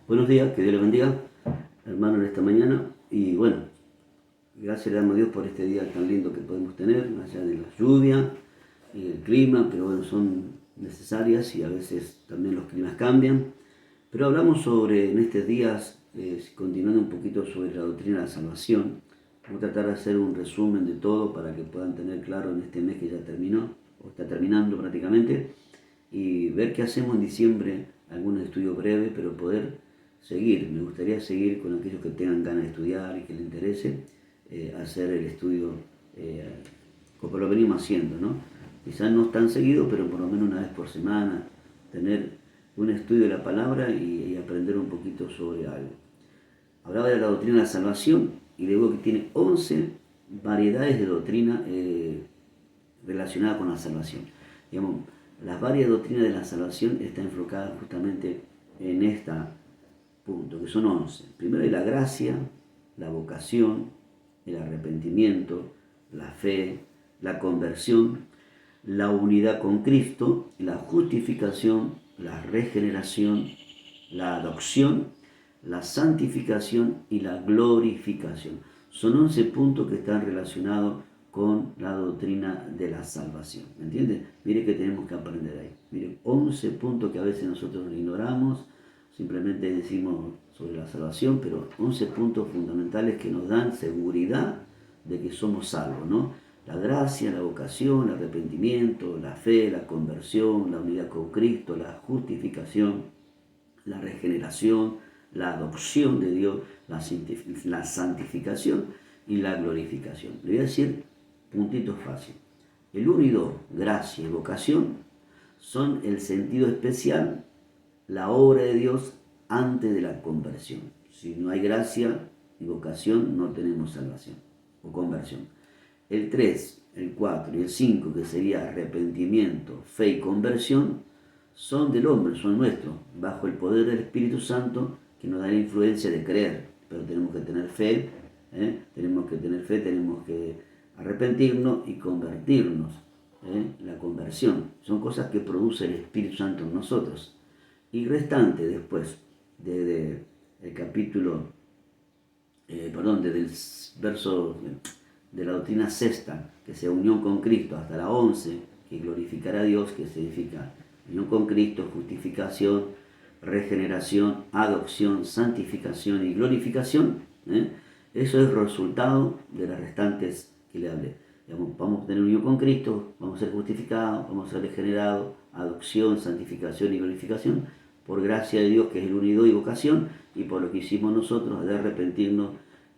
Buenos días, que Dios les bendiga, hermano, en esta mañana. Y bueno, gracias le damos a Dios por este día tan lindo que podemos tener, más allá de la lluvia y el clima, pero bueno, son necesarias y a veces también los climas cambian. Pero hablamos sobre, en estos días, continuando un poquito sobre la doctrina de la salvación. Vamos a tratar de hacer un resumen de todo para que puedan tener claro en este mes que ya terminó, o está terminando prácticamente, y ver qué hacemos en diciembre, algunos estudios breves, pero poder seguir. Me gustaría seguir con aquellos que tengan ganas de estudiar y que les interese hacer el estudio como lo venimos haciendo, ¿no? Quizás no tan seguido, pero por lo menos una vez por semana, tener un estudio de la palabra y aprender un poquito sobre algo. Hablaba de la doctrina de la salvación y le digo que tiene 11 variedades de doctrina relacionadas con la salvación. Digamos, las varias doctrinas de la salvación están enfocadas justamente en este punto, que son 11. Primero hay la gracia, la vocación, el arrepentimiento, la fe, la conversión, la unidad con Cristo, la justificación, la regeneración, la adopción, la santificación y la glorificación. Son 11 puntos que están relacionados con la doctrina de la salvación. ¿Me entiendes? Mire que tenemos que aprender ahí. Mire, 11 puntos que a veces nosotros ignoramos, simplemente decimos sobre la salvación, pero 11 puntos fundamentales que nos dan seguridad de que somos salvos, ¿no? La gracia, la vocación, el arrepentimiento, la fe, la conversión, la unidad con Cristo, la justificación, la regeneración, la adopción de Dios, la santificación y la glorificación. Le voy a decir puntitos fáciles. El 1 y 2, gracia y vocación, son el sentido especial, la obra de Dios antes de la conversión. Si no hay gracia y vocación, no tenemos salvación o conversión. El 3, el 4 y el 5, que sería arrepentimiento, fe y conversión, son del hombre, son nuestros, bajo el poder del Espíritu Santo que nos da la influencia de creer. Pero tenemos que tener fe, tenemos que arrepentirnos y convertirnos. La conversión son cosas que produce el Espíritu Santo en nosotros. Y restante después, desde el capítulo, desde el verso de la doctrina sexta, que sea unión con Cristo, hasta la 11, que glorificará a Dios, que significa unión con Cristo, justificación, regeneración, adopción, santificación y glorificación. Eso es resultado de las restantes que le hablé. Digamos, vamos a tener unión con Cristo, vamos a ser justificados, vamos a ser regenerados, adopción, santificación y glorificación, por gracia de Dios, que es el unido y vocación, y por lo que hicimos nosotros de arrepentirnos,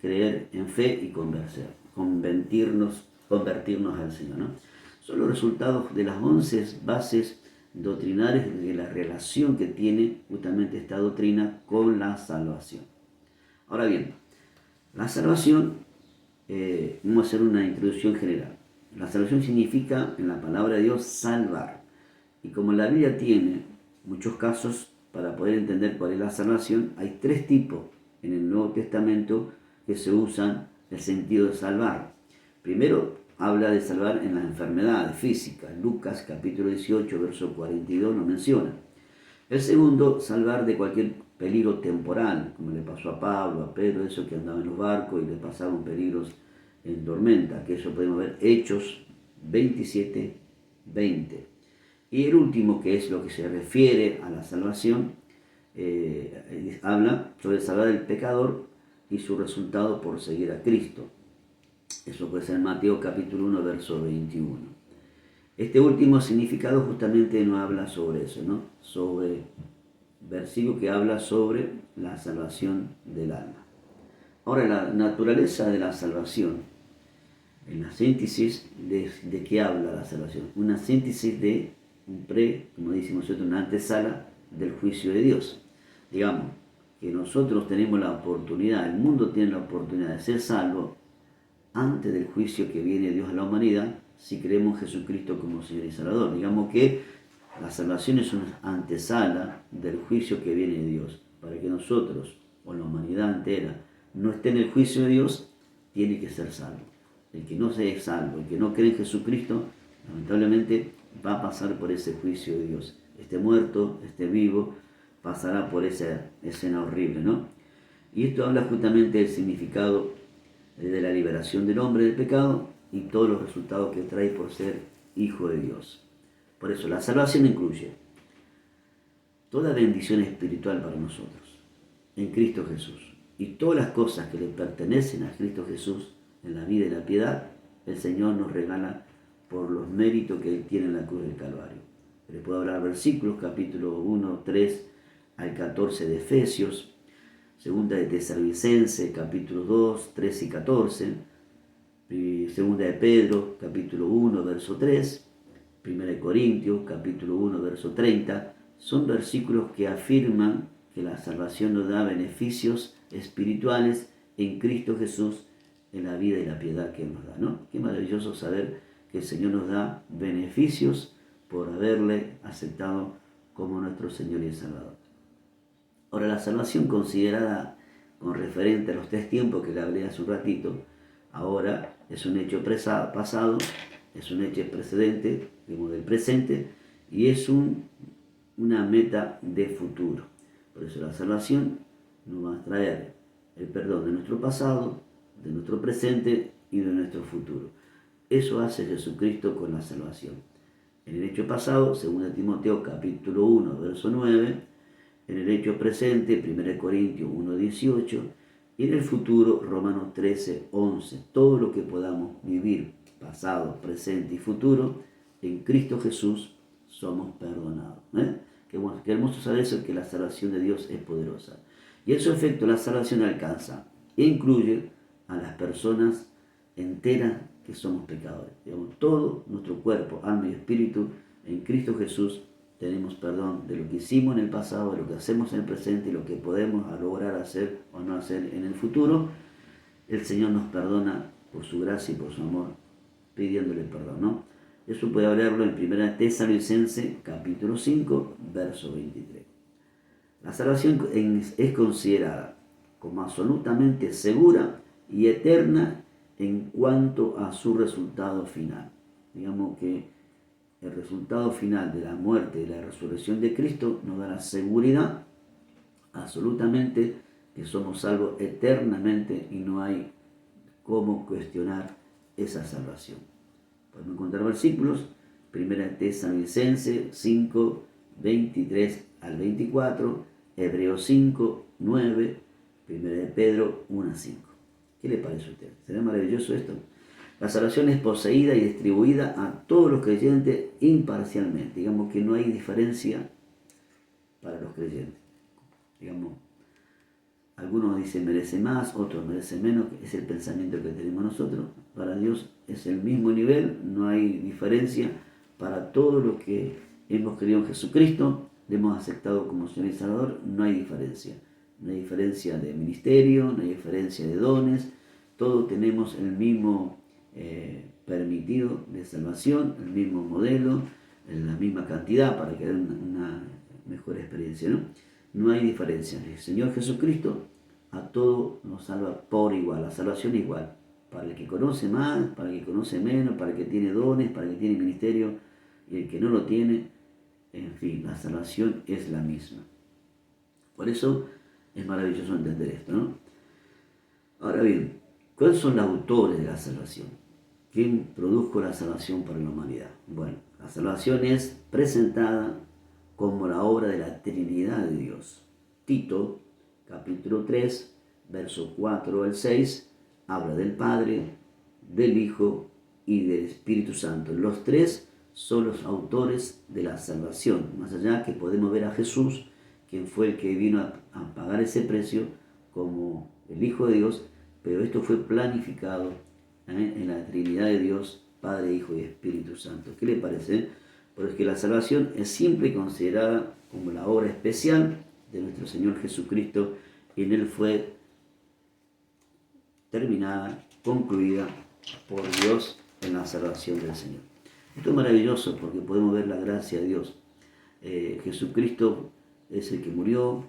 creer en fe y convertirnos al Señor, ¿no? Son los resultados de las 11 bases doctrinales de la relación que tiene justamente esta doctrina con la salvación. Ahora bien, la salvación, vamos a hacer una introducción general. La salvación significa, en la palabra de Dios, salvar. Y como la Biblia tiene muchos casos para poder entender cuál es la salvación, hay 3 tipos en el Nuevo Testamento que se usan el sentido de salvar. Primero, habla de salvar en las enfermedades físicas. Lucas capítulo 18, verso 42 lo menciona. El segundo, salvar de cualquier peligro temporal, como le pasó a Pablo, a Pedro, eso que andaba en los barcos y le pasaron peligros en tormenta, que eso podemos ver Hechos 27, 20. Y el último, que es lo que se refiere a la salvación, habla sobre salvar al pecador y su resultado por seguir a Cristo. Eso puede ser Mateo capítulo 1, verso 21. Este último significado justamente no habla sobre eso, ¿no? Sobre versículo que habla sobre la salvación del alma. Ahora, la naturaleza de la salvación, en la síntesis de qué habla la salvación. Una síntesis de como decimos nosotros, una antesala del juicio de Dios. Digamos que nosotros tenemos la oportunidad, el mundo tiene la oportunidad de ser salvo antes del juicio que viene Dios a la humanidad, si creemos en Jesucristo como Señor y Salvador. Digamos que la salvación es una antesala del juicio que viene de Dios. Para que nosotros, o la humanidad entera, no esté en el juicio de Dios, tiene que ser salvo. El que no sea salvo, el que no cree en Jesucristo, lamentablemente va a pasar por ese juicio de Dios. Esté muerto, esté vivo, pasará por esa escena horrible, ¿no? Y esto habla justamente del significado de la liberación del hombre del pecado y todos los resultados que trae por ser hijo de Dios. Por eso la salvación incluye toda bendición espiritual para nosotros en Cristo Jesús. Y todas las cosas que le pertenecen a Cristo Jesús en la vida y la piedad, el Señor nos regala por los méritos que Él tiene en la cruz del Calvario. Les puedo hablar versículos, capítulo 1, 3 al 14 de Efesios, segunda de Tesalonicenses, capítulo 2, 3 y 14, y segunda de Pedro, capítulo 1, verso 3, primera de Corintios, capítulo 1, verso 30, son versículos que afirman que la salvación nos da beneficios espirituales en Cristo Jesús en la vida y la piedad que Él nos da, ¿no? Qué maravilloso saber que el Señor nos da beneficios por haberle aceptado como nuestro Señor y Salvador. Ahora, la salvación considerada con referente a los 3 tiempos que le hablé hace un ratito, ahora es un hecho pasado, es un hecho precedente, digamos del presente, y es una meta de futuro. Por eso la salvación nos va a traer el perdón de nuestro pasado, de nuestro presente y de nuestro futuro. Eso hace Jesucristo con la salvación. En el hecho pasado, 2 Timoteo capítulo 1, verso 9, en el hecho presente, 1 Corintios 1, 18, y en el futuro, Romanos 13, 11. Todo lo que podamos vivir, pasado, presente y futuro, en Cristo Jesús somos perdonados. Qué hermoso saber eso, que la salvación de Dios es poderosa. Y en su efecto la salvación alcanza e incluye a las personas enteras que somos pecadores. Digamos, todo nuestro cuerpo, alma y espíritu en Cristo Jesús tenemos perdón de lo que hicimos en el pasado, de lo que hacemos en el presente y lo que podemos lograr hacer o no hacer en el futuro. El Señor nos perdona por su gracia y por su amor, pidiéndole perdón, ¿no? Eso puede hablarlo en 1 Tesalonicenses capítulo 5, verso 23. La salvación es considerada como absolutamente segura y eterna en cuanto a su resultado final. Digamos que el resultado final de la muerte y la resurrección de Cristo nos da la seguridad absolutamente que somos salvos eternamente y no hay cómo cuestionar esa salvación. Podemos encontrar versículos, 1 Tesalonicenses 5, 23 al 24, Hebreos 5, 9, 1 Pedro 1, 5. ¿Qué le parece a usted? ¿Será maravilloso esto? La salvación es poseída y distribuida a todos los creyentes imparcialmente. Digamos que no hay diferencia para los creyentes. Digamos, algunos dicen merece más, otros merece menos, es el pensamiento que tenemos nosotros. Para Dios es el mismo nivel, no hay diferencia para todo lo que hemos creído en Jesucristo, le hemos aceptado como Señor y Salvador, no hay diferencia. No hay diferencia de ministerio, no hay diferencia de dones, todos tenemos el mismo permitido de salvación, el mismo modelo, en la misma cantidad para que haya una mejor experiencia, ¿no? No hay diferencia. El Señor Jesucristo a todos nos salva por igual, la salvación igual. Para el que conoce más, para el que conoce menos, para el que tiene dones, para el que tiene ministerio y el que no lo tiene, en fin, la salvación es la misma. Por eso es maravilloso entender esto, ¿no? Ahora bien, ¿cuáles son los autores de la salvación? ¿Quién produjo la salvación para la humanidad? Bueno, la salvación es presentada como la obra de la Trinidad de Dios. Tito, capítulo 3, verso 4 al 6, habla del Padre, del Hijo y del Espíritu Santo. Los tres son los autores de la salvación. Más allá que podemos ver a Jesús, quien fue el que vino a pagar ese precio como el Hijo de Dios, pero esto fue planificado en la Trinidad de Dios, Padre, Hijo y Espíritu Santo. ¿Qué le parece? Porque la salvación es siempre considerada como la obra especial de nuestro Señor Jesucristo y en Él fue terminada, concluida por Dios en la salvación del Señor. Esto es maravilloso porque podemos ver la gracia de Dios. Jesucristo es el que murió,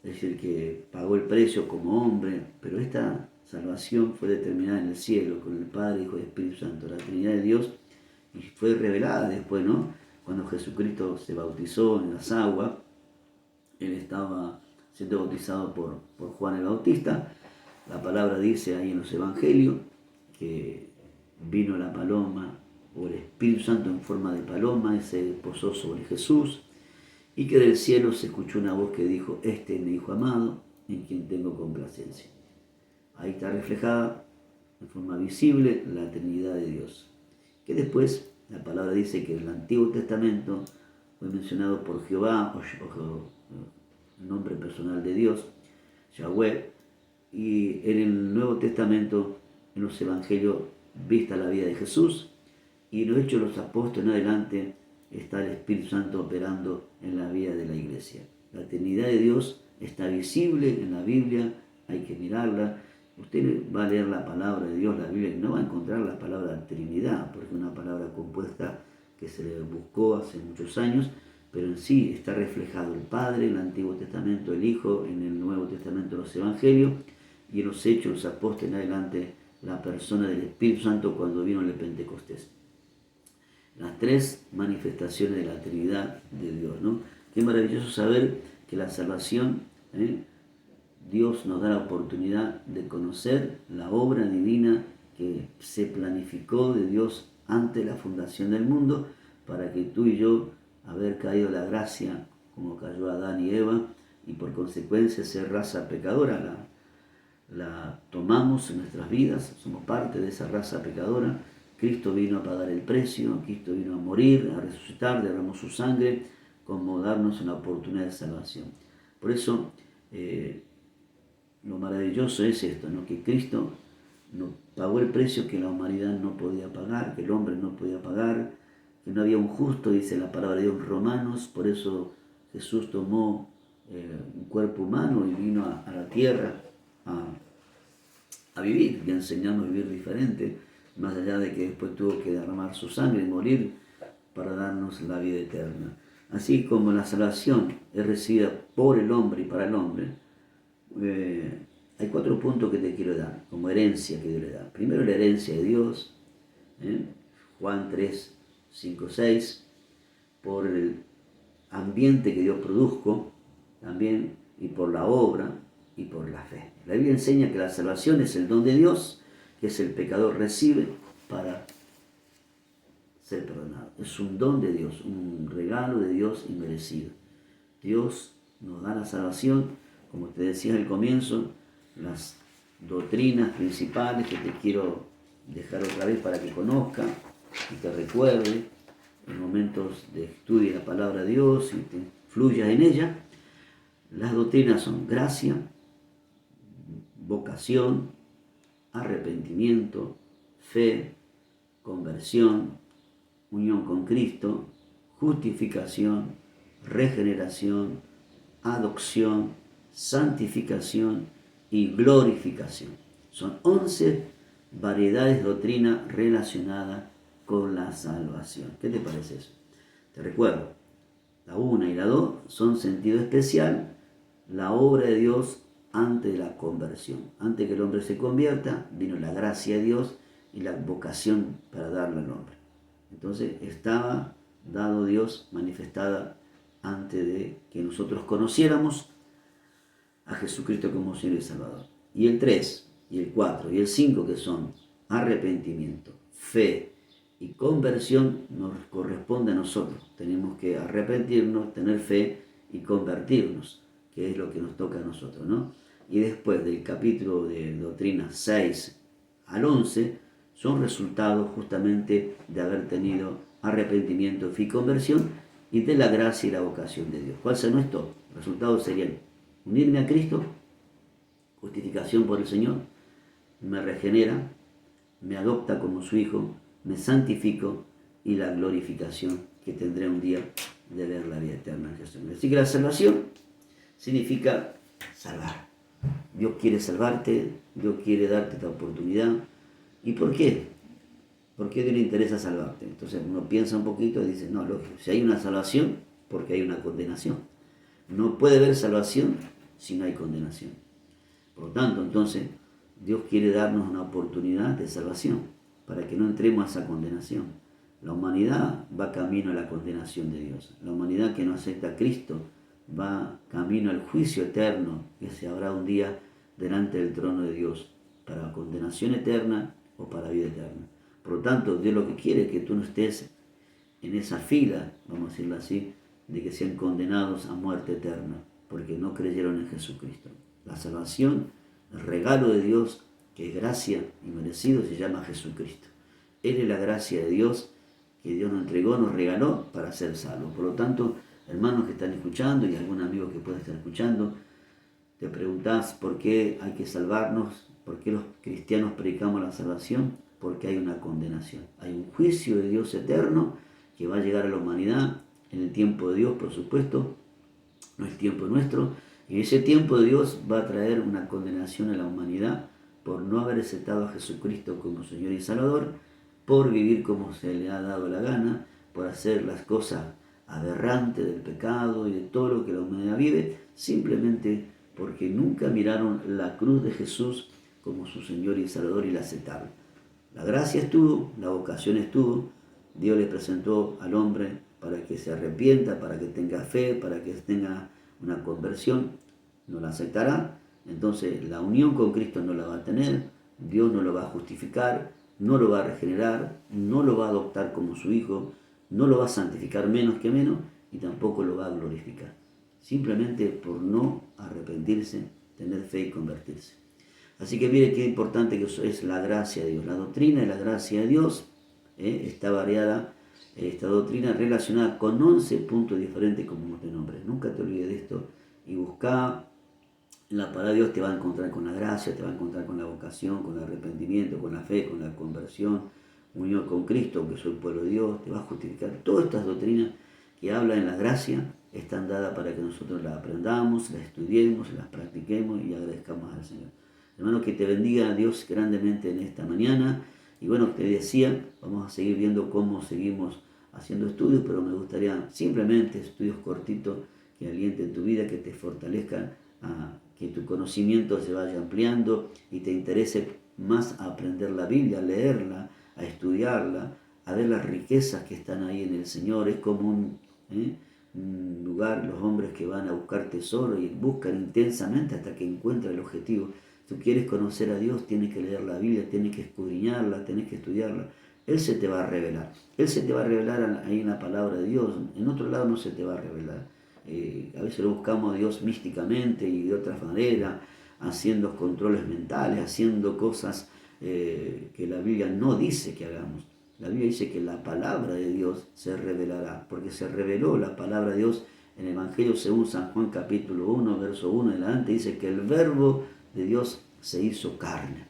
es el que pagó el precio como hombre, pero esta salvación fue determinada en el cielo con el Padre, Hijo y Espíritu Santo, la Trinidad de Dios, y fue revelada después, ¿no? Cuando Jesucristo se bautizó en las aguas, Él estaba siendo bautizado por Juan el Bautista. La palabra dice ahí en los evangelios que vino la paloma o el Espíritu Santo en forma de paloma y se posó sobre Jesús, y que del cielo se escuchó una voz que dijo: este es mi Hijo amado, en quien tengo complacencia. Ahí está reflejada en forma visible la Trinidad de Dios, que después la palabra dice que en el Antiguo Testamento fue mencionado por Jehová, el nombre personal de Dios, Yahweh, y en el Nuevo Testamento, en los Evangelios, vista la vida de Jesús, y en los Hechos de los Apóstoles en adelante está el Espíritu Santo operando en la vida de la Iglesia. La Trinidad de Dios está visible en la Biblia, hay que mirarla. Usted va a leer la palabra de Dios, la Biblia, y no va a encontrar la palabra Trinidad, porque es una palabra compuesta que se le buscó hace muchos años, pero en sí está reflejado el Padre en el Antiguo Testamento, el Hijo en el Nuevo Testamento, los Evangelios, y en los Hechos, los Apóstoles en adelante, la persona del Espíritu Santo cuando vino el Pentecostés. Las tres manifestaciones de la Trinidad de Dios, ¿no? Qué maravilloso saber que la salvación, Dios nos da la oportunidad de conocer la obra divina que se planificó de Dios antes de la fundación del mundo, para que tú y yo, haber caído la gracia como cayó Adán y Eva, y por consecuencia ser raza pecadora, la tomamos en nuestras vidas, somos parte de esa raza pecadora. Cristo vino a pagar el precio, Cristo vino a morir, a resucitar, derramó su sangre, como darnos una oportunidad de salvación. Por eso, lo maravilloso es esto, ¿no? Que Cristo no pagó el precio que la humanidad no podía pagar, que el hombre no podía pagar, que no había un justo, dice la palabra de Dios en Romanos. Por eso Jesús tomó un cuerpo humano y vino a la tierra a vivir y a enseñarnos a vivir diferente, más allá de que después tuvo que derramar su sangre y morir para darnos la vida eterna. Así como la salvación es recibida por el hombre y para el hombre, hay 4 puntos que te quiero dar como herencia que Dios le da. Primero, la herencia de Dios, Juan 3, 5, 6, por el ambiente que Dios produjo también, y por la obra y por la fe. La Biblia enseña que la salvación es el don de Dios, que es el pecador recibe para ser perdonado. Es un don de Dios, un regalo de Dios inmerecido. Dios nos da la salvación, como te decía al comienzo, las doctrinas principales que te quiero dejar otra vez para que conozcas y te recuerde en momentos de estudio de la palabra de Dios y te fluyas en ella. Las doctrinas son gracia, vocación, arrepentimiento, fe, conversión, unión con Cristo, justificación, regeneración, adopción, santificación y glorificación. Son 11 variedades de doctrina relacionadas con la salvación. ¿Qué te parece eso? Te recuerdo, la 1 y la 2 son sentido especial, la obra de Dios antes de la conversión. Antes que el hombre se convierta, vino la gracia de Dios y la vocación para darle al hombre. Entonces estaba dado Dios manifestada antes de que nosotros conociéramos a Jesucristo como Señor y Salvador. Y el 3, y el 4, y el 5, que son arrepentimiento, fe y conversión, nos corresponde a nosotros. Tenemos que arrepentirnos, tener fe y convertirnos, que es lo que nos toca a nosotros, ¿no? Y después del capítulo de doctrina 6 al 11, son resultados justamente de haber tenido arrepentimiento, fe y conversión, y de la gracia y la vocación de Dios. ¿Cuál son estos? Los resultados serían unirme a Cristo, justificación por el Señor, me regenera, me adopta como su Hijo, me santifico, y la glorificación que tendré un día de ver la vida eterna en Jesús. Así que la salvación significa salvar. Dios quiere salvarte, Dios quiere darte esta oportunidad. ¿Y por qué? ¿Por qué Dios le interesa salvarte? Entonces uno piensa un poquito y dice, no, lógico, si hay una salvación, porque hay una condenación. No puede haber salvación si no hay condenación. Por lo tanto, entonces, Dios quiere darnos una oportunidad de salvación para que no entremos a esa condenación. La humanidad va camino a la condenación de Dios. La humanidad que no acepta a Cristo va camino al juicio eterno que se habrá un día delante del trono de Dios, para condenación eterna o para vida eterna. Por lo tanto, Dios lo que quiere es que tú no estés en esa fila, vamos a decirlo así, de que sean condenados a muerte eterna, porque no creyeron en Jesucristo. La salvación, el regalo de Dios, que es gracia y merecido, se llama Jesucristo. Él es la gracia de Dios que Dios nos entregó, nos regaló para ser salvos. Por lo tanto, hermanos que están escuchando y algún amigo que pueda estar escuchando, te preguntás por qué hay que salvarnos, por qué los cristianos predicamos la salvación, porque hay una condenación. Hay un juicio de Dios eterno que va a llegar a la humanidad en el tiempo de Dios, por supuesto, no es tiempo nuestro, y ese tiempo de Dios va a traer una condenación a la humanidad por no haber aceptado a Jesucristo como Señor y Salvador, por vivir como se le ha dado la gana, por hacer las cosas aberrantes del pecado y de todo lo que la humanidad vive, simplemente porque nunca miraron la cruz de Jesús como su Señor y Salvador y la aceptaron. La gracia estuvo, la vocación estuvo, Dios le presentó al hombre para que se arrepienta, para que tenga fe, para que tenga una conversión, no la aceptará, entonces la unión con Cristo no la va a tener, Dios no lo va a justificar, no lo va a regenerar, no lo va a adoptar como su hijo, no lo va a santificar menos que menos y tampoco lo va a glorificar. Simplemente por no arrepentirse, tener fe y convertirse. Así que mire qué importante que eso es la gracia de Dios. La doctrina de la gracia de Dios está variada, esta doctrina relacionada con 11 puntos diferentes como te nombré. Nunca te olvides de esto y busca en la palabra de Dios, te va a encontrar con la gracia, te va a encontrar con la vocación, con el arrepentimiento, con la fe, con la conversión, unión con Cristo, que soy el pueblo de Dios, te va a justificar. Todas estas doctrinas que hablan en la gracia están dadas para que nosotros las aprendamos, las estudiemos, las practiquemos y agradezcamos al Señor. Hermano, que te bendiga Dios grandemente en esta mañana. Y bueno, te decía, vamos a seguir viendo cómo seguimos haciendo estudios, pero me gustaría simplemente estudios cortitos que alienten tu vida, que te fortalezcan, a que tu conocimiento se vaya ampliando y te interese más a aprender la Biblia, a leerla, a estudiarla, a ver las riquezas que están ahí en el Señor. Es como un lugar, los hombres que van a buscar tesoro y buscan intensamente hasta que encuentran el objetivo. Tú quieres conocer a Dios, tienes que leer la Biblia, tienes que escudriñarla, tienes que estudiarla. Él se te va a revelar. Él se te va a revelar ahí en la palabra de Dios. En otro lado no se te va a revelar. A veces lo buscamos a Dios místicamente y de otra manera, haciendo controles mentales, haciendo cosas que la Biblia no dice que hagamos. La Biblia dice que la palabra de Dios se revelará, porque se reveló la palabra de Dios en el Evangelio según San Juan capítulo 1, verso 1 en adelante, dice que el verbo de Dios se hizo carne.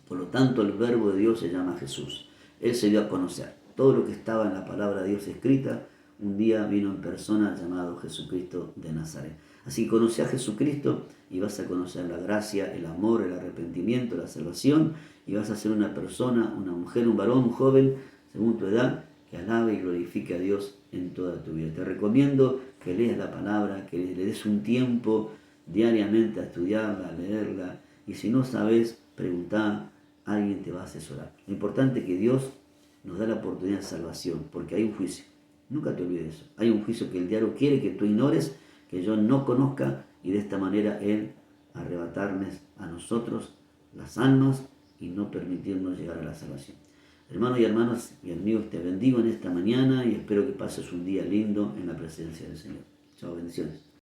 Por lo tanto, el verbo de Dios se llama Jesús. Él se dio a conocer. Todo lo que estaba en la palabra de Dios escrita, un día vino en persona llamado Jesucristo de Nazaret. Así que conoce a Jesucristo y vas a conocer la gracia, el amor, el arrepentimiento, la salvación, y vas a ser una persona, una mujer, un varón, un joven, según tu edad, que alabe y glorifique a Dios en toda tu vida. Te recomiendo que leas la palabra, que le des un tiempo diariamente a estudiarla, a leerla, y si no sabes, preguntá, alguien te va a asesorar. Lo importante es que Dios nos da la oportunidad de salvación, porque hay un juicio. Nunca te olvides de eso. Hay un juicio que el diablo quiere que tú ignores, que yo no conozca, y de esta manera Él arrebatarnos a nosotros las almas y no permitirnos llegar a la salvación. Hermanos y hermanas y amigos, te bendigo en esta mañana y espero que pases un día lindo en la presencia del Señor. Chao, bendiciones.